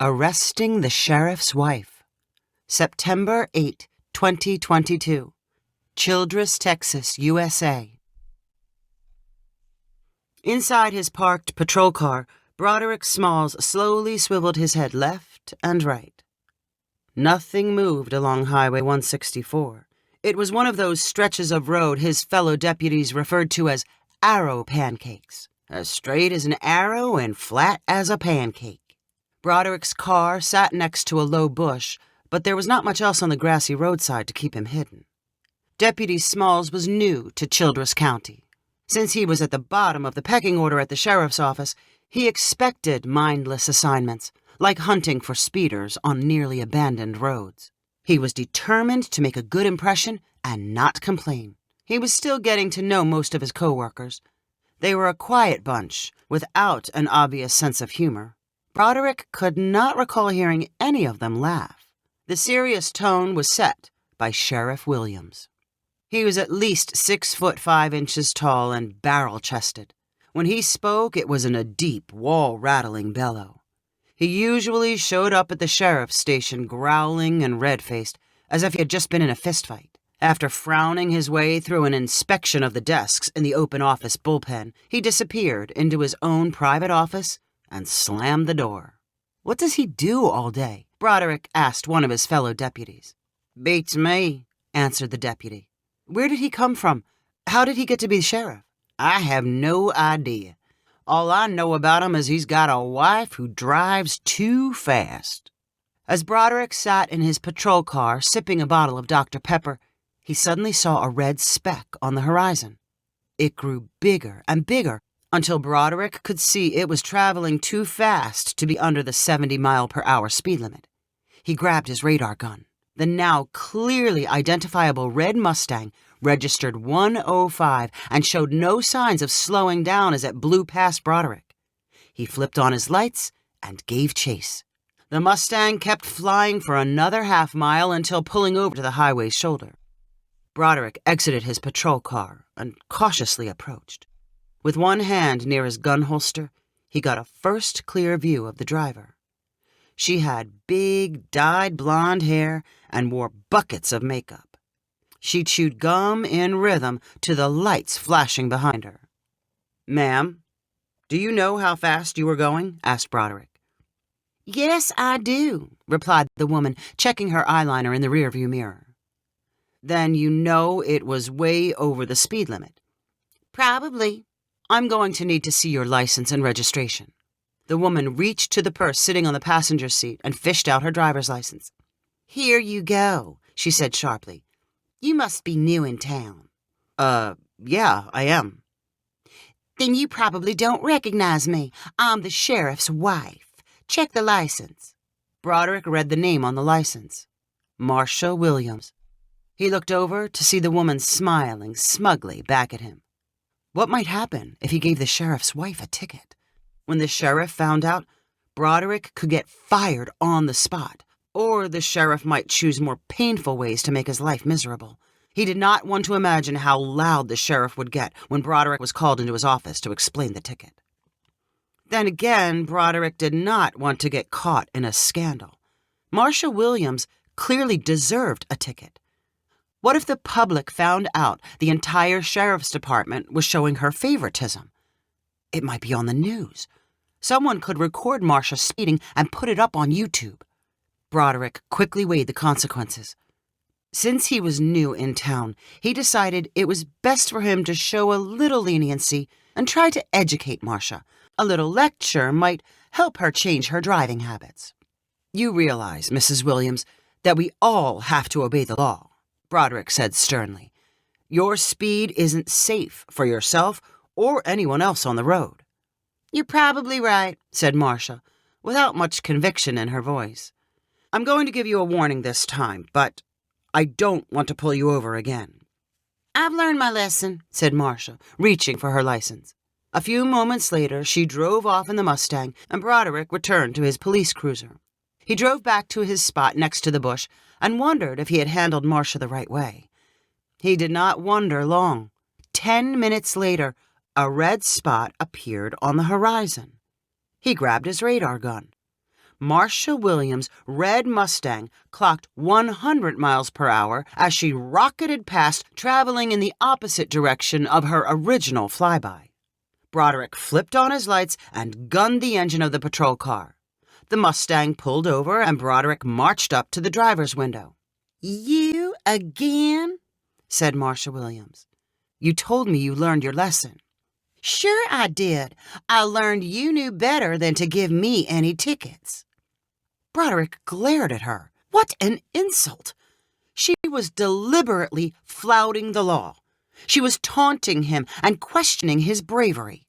Arresting the Sheriff's Wife. September 8, 2022. Childress, Texas, USA. Inside his parked patrol car, Broderick Smalls slowly swiveled his head left and right. Nothing moved along Highway 164. It was one of those stretches of road his fellow deputies referred to as arrow pancakes, as straight as an arrow and flat as a pancake. Broderick's car sat next to a low bush, but there was not much else on the grassy roadside to keep him hidden. Deputy Smalls was new to Childress County. Since he was at the bottom of the pecking order at the sheriff's office, he expected mindless assignments, like hunting for speeders on nearly abandoned roads. He was determined to make a good impression and not complain. He was still getting to know most of his co-workers. They were a quiet bunch, without an obvious sense of humor. Broderick could not recall hearing any of them laugh. The serious tone was set by Sheriff Williams. He was at least 6'5" tall and barrel-chested. When he spoke, it was in a deep, wall-rattling bellow. He usually showed up at the sheriff's station growling and red-faced, as if he had just been in a fistfight. After frowning his way through an inspection of the desks in the open office bullpen, he disappeared into his own private office and slammed the door. "What does he do all day?" Broderick asked one of his fellow deputies. "Beats me," answered the deputy. "Where did he come from? How did he get to be sheriff?" "I have no idea. All I know about him is he's got a wife who drives too fast." As Broderick sat in his patrol car sipping a bottle of Dr. Pepper, he suddenly saw a red speck on the horizon. It grew bigger and bigger until Broderick could see it was traveling too fast to be under the 70-mile-per-hour speed limit. He grabbed his radar gun. The now clearly identifiable red Mustang registered 105 and showed no signs of slowing down as it blew past Broderick. He flipped on his lights and gave chase. The Mustang kept flying for another half-mile until pulling over to the highway's shoulder. Broderick exited his patrol car and cautiously approached. With one hand near his gun holster, he got a first clear view of the driver. She had big, dyed blonde hair and wore buckets of makeup. She chewed gum in rhythm to the lights flashing behind her. "Ma'am, do you know how fast you were going?" asked Broderick. "Yes, I do," replied the woman, checking her eyeliner in the rearview mirror. "Then you know it was way over the speed limit." "Probably." "I'm going to need to see your license and registration." The woman reached to the purse sitting on the passenger seat and fished out her driver's license. "Here you go," she said sharply. "You must be new in town." Yeah, I am." "Then you probably don't recognize me. I'm the sheriff's wife. Check the license." Broderick read the name on the license. Marcia Williams. He looked over to see the woman smiling smugly back at him. What might happen if he gave the sheriff's wife a ticket? When the sheriff found out, Broderick could get fired on the spot, or the sheriff might choose more painful ways to make his life miserable. He did not want to imagine how loud the sheriff would get when Broderick was called into his office to explain the ticket. Then again, Broderick did not want to get caught in a scandal. Marcia Williams clearly deserved a ticket. What if the public found out the entire sheriff's department was showing her favoritism? It might be on the news. Someone could record Marcia speeding and put it up on YouTube. Broderick quickly weighed the consequences. Since he was new in town, he decided it was best for him to show a little leniency and try to educate Marcia. A little lecture might help her change her driving habits. "You realize, Mrs. Williams, that we all have to obey the law," Broderick said sternly. "Your speed isn't safe for yourself or anyone else on the road." "You're probably right," said Marcia, without much conviction in her voice. "I'm going to give you a warning this time, but I don't want to pull you over again." "I've learned my lesson," said Marcia, reaching for her license. A few moments later, she drove off in the Mustang, and Broderick returned to his police cruiser. He drove back to his spot next to the bush and wondered if he had handled Marcia the right way. He did not wonder long. 10 minutes later, a red spot appeared on the horizon. He grabbed his radar gun. Marcia Williams' red Mustang clocked 100 miles per hour as she rocketed past, traveling in the opposite direction of her original flyby. Broderick flipped on his lights and gunned the engine of the patrol car. The Mustang pulled over and Broderick marched up to the driver's window. "You again?" said Marcia Williams. "You told me you learned your lesson." "Sure I did. I learned you knew better than to give me any tickets." Broderick glared at her. What an insult! She was deliberately flouting the law. She was taunting him and questioning his bravery.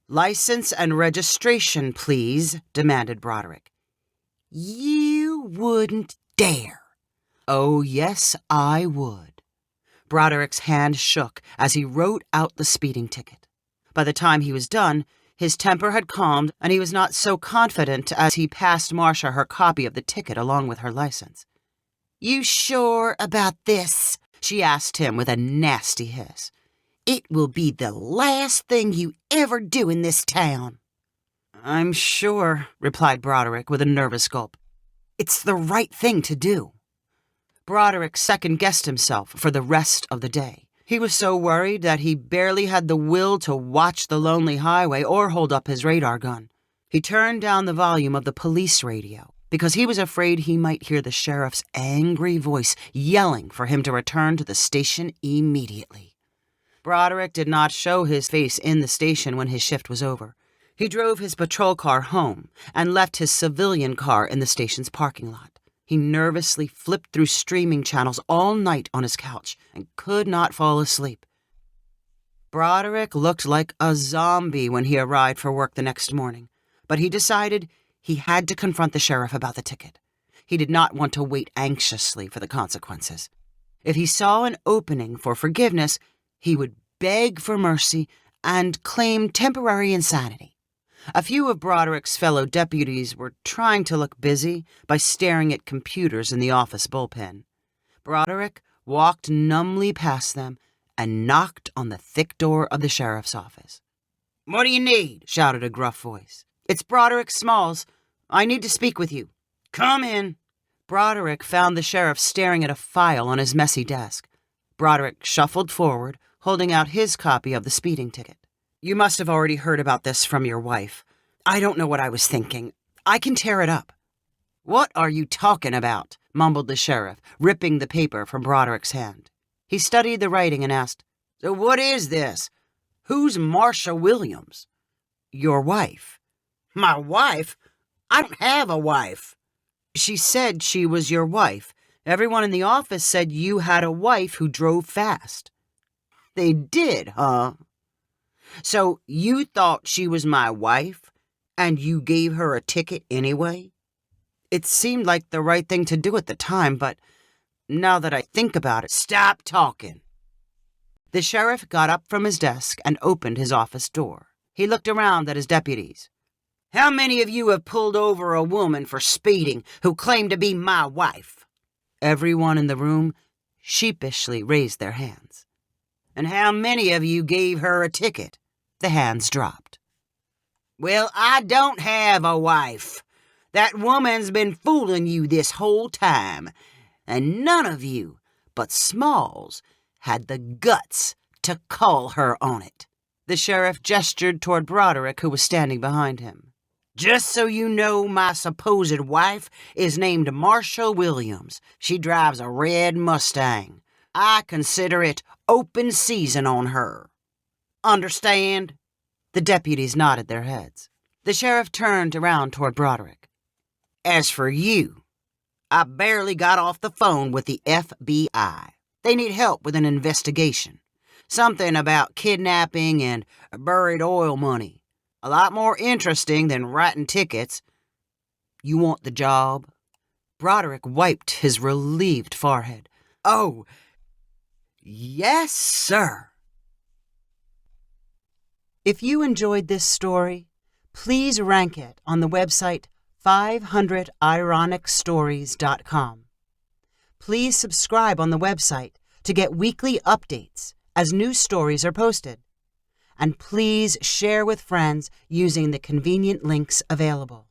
"License and registration, please," demanded Broderick. "You wouldn't dare." "Oh, yes, I would." Broderick's hand shook as he wrote out the speeding ticket. By the time he was done, his temper had calmed, and he was not so confident as he passed Marcia her copy of the ticket along with her license. "You sure about this?" she asked him with a nasty hiss. "It will be the last thing you ever do in this town." "I'm sure," replied Broderick with a nervous gulp. "It's the right thing to do." Broderick second-guessed himself for the rest of the day. He was so worried that he barely had the will to watch the lonely highway or hold up his radar gun. He turned down the volume of the police radio because he was afraid he might hear the sheriff's angry voice yelling for him to return to the station immediately. Broderick did not show his face in the station when his shift was over. He drove his patrol car home and left his civilian car in the station's parking lot. He nervously flipped through streaming channels all night on his couch and could not fall asleep. Broderick looked like a zombie when he arrived for work the next morning, but he decided he had to confront the sheriff about the ticket. He did not want to wait anxiously for the consequences. If he saw an opening for forgiveness, he would beg for mercy and claim temporary insanity. A few of Broderick's fellow deputies were trying to look busy by staring at computers in the office bullpen. Broderick walked numbly past them and knocked on the thick door of the sheriff's office. "What do you need?" shouted a gruff voice. "It's Broderick Smalls. I need to speak with you." "Come in." Broderick found the sheriff staring at a file on his messy desk. Broderick shuffled forward, holding out his copy of the speeding ticket. "You must have already heard about this from your wife. I don't know what I was thinking. I can tear it up." "What are you talking about?" mumbled the sheriff, ripping the paper from Broderick's hand. He studied the writing and asked, "So what is this? Who's Marcia Williams?" "Your wife." "My wife? I don't have a wife." "She said she was your wife. Everyone in the office said you had a wife who drove fast." "They did, huh? So you thought she was my wife, and you gave her a ticket anyway?" "It seemed like the right thing to do at the time, but now that I think about it—" "Stop talking." The sheriff got up from his desk and opened his office door. He looked around at his deputies. "How many of you have pulled over a woman for speeding who claimed to be my wife?" Everyone in the room sheepishly raised their hands. "And how many of you gave her a ticket?" The hands dropped. "Well, I don't have a wife. That woman's been fooling you this whole time, and none of you but Smalls had the guts to call her on it." The sheriff gestured toward Broderick, who was standing behind him. "Just so you know, my supposed wife is named Marcia Williams. She drives a red Mustang. I consider it open season on her. Understand?" The deputies nodded their heads. The sheriff turned around toward Broderick. "As for you, I barely got off the phone with the FBI. They need help with an investigation. Something about kidnapping and buried oil money. A lot more interesting than writing tickets. You want the job?" Broderick wiped his relieved forehead. "Oh, yes, sir." If you enjoyed this story, please rank it on the website 500ironicstories.com. Please subscribe on the website to get weekly updates as new stories are posted. And please share with friends using the convenient links available.